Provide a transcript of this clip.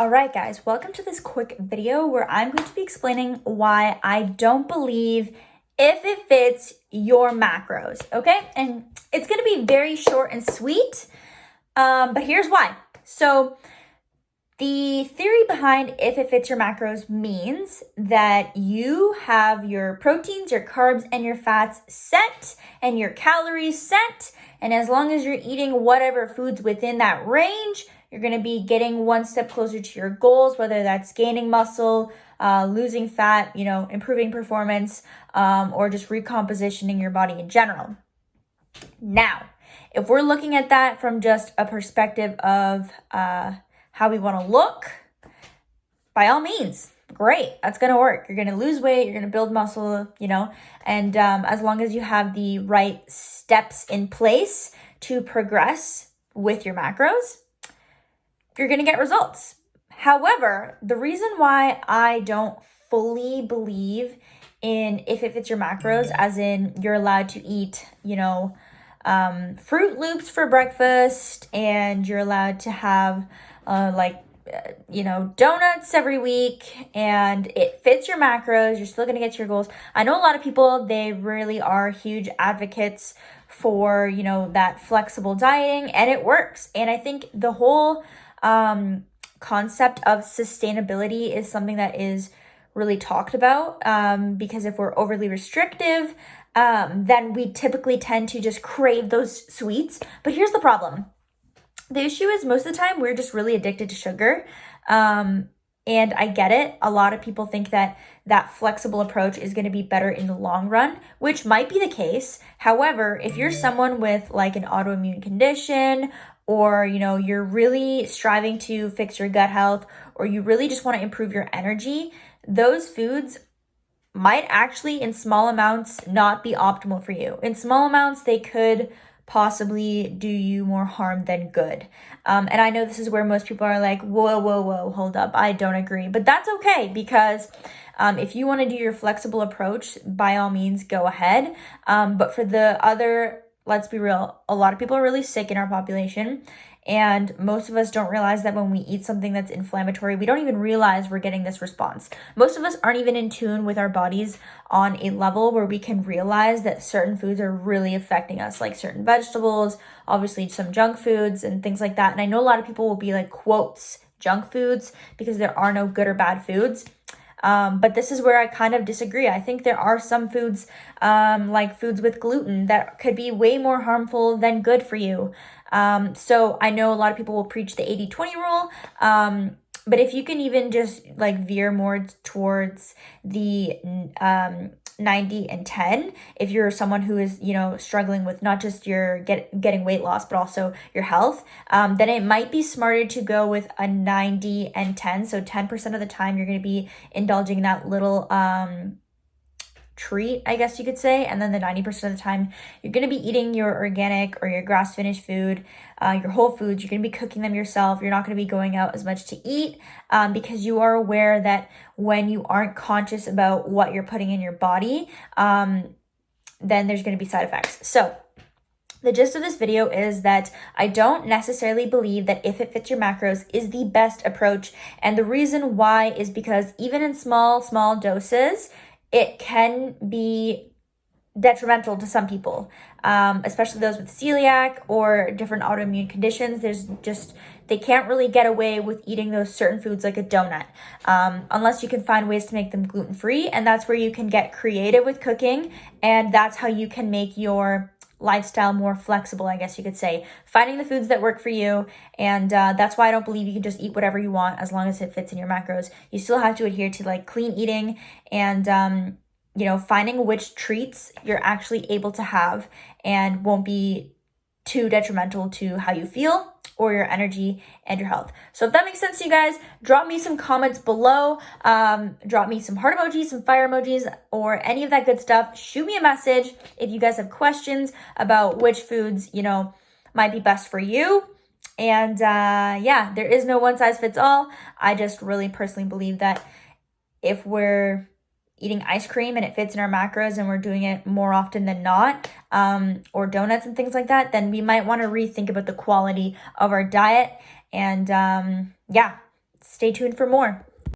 All right, guys, welcome to this quick video where I'm going to be explaining why I don't believe if it fits your macros, okay? And it's going to be very short and sweet, but here's why. So the theory behind if it fits your macros means that you have your proteins, your carbs, and your fats set and your calories set. And as long as you're eating whatever foods within that range, you're going to be getting one step closer to your goals, whether that's gaining muscle, losing fat, improving performance, or just recompositioning your body in general. Now, if we're looking at that from just a perspective of how we want to look, by all means, great, that's going to work. You're going to lose weight, you're going to build muscle, and as long as you have the right steps in place to progress with your macros, you're going to get results. However, the reason why I don't fully believe in if it fits your macros, as in you're allowed to eat, Fruit Loops for breakfast, and you're allowed to have donuts every week, and it fits your macros, you're still going to get your goals. I know a lot of people, they really are huge advocates for, that flexible dieting, and it works. And I think the whole concept of sustainability is something that is really talked about, because if we're overly restrictive, then we typically tend to just crave those sweets. But here's the problem. The issue is most of the time we're just really addicted to sugar. And I get it. A lot of people think that flexible approach is going to be better in the long run, which might be the case. However, if you're someone with like an autoimmune condition, or, you're really striving to fix your gut health, or you really just want to improve your energy, those foods might actually in small amounts not be optimal for you. In small amounts, they could possibly do you more harm than good. And I know this is where most people are like, whoa, hold up, I don't agree. But that's okay, because if you want to do your flexible approach, by all means, go ahead. But for the other, let's be real, a lot of people are really sick in our population. And most of us don't realize that when we eat something that's inflammatory, we don't even realize we're getting this response. Most of us aren't even in tune with our bodies on a level where we can realize that certain foods are really affecting us, like certain vegetables, obviously some junk foods and things like that. And I know a lot of people will be like, quotes, junk foods, because there are no good or bad foods. But this is where I kind of disagree. I think there are some foods, like foods with gluten, that could be way more harmful than good for you. So I know a lot of people will preach the 80-20 rule. But if you can even just like veer more towards the 90 and 10, if you're someone who is, struggling with not just your getting weight loss, but also your health, then it might be smarter to go with a 90 and 10. So 10% of the time you're going to be indulging in that little treat, I guess you could say, and then the 90% of the time you're going to be eating your organic or your grass finished food, your whole foods. You're going to be cooking them yourself. You're not going to be going out as much to eat, because you are aware that when you aren't conscious about what you're putting in your body, then there's going to be side effects. So the gist of this video is that I don't necessarily believe that if it fits your macros is the best approach. And the reason why is because even in small doses, it can be detrimental to some people, especially those with celiac or different autoimmune conditions. They can't really get away with eating those certain foods like a donut, unless you can find ways to make them gluten-free. And that's where you can get creative with cooking. And that's how you can make your lifestyle more flexible, I guess you could say, finding the foods that work for you. And that's why I don't believe you can just eat whatever you want as long as it fits in your macros. You still have to adhere to like clean eating and finding which treats you're actually able to have and won't be too detrimental to how you feel or your energy and your health. So if that makes sense to you guys, drop me some comments below, drop me some heart emojis, some fire emojis, or any of that good stuff. Shoot me a message if you guys have questions about which foods, might be best for you. And there is no one size fits all. I just really personally believe that if we're eating ice cream and it fits in our macros and we're doing it more often than not, or donuts and things like that, then we might want to rethink about the quality of our diet. And Stay tuned for more.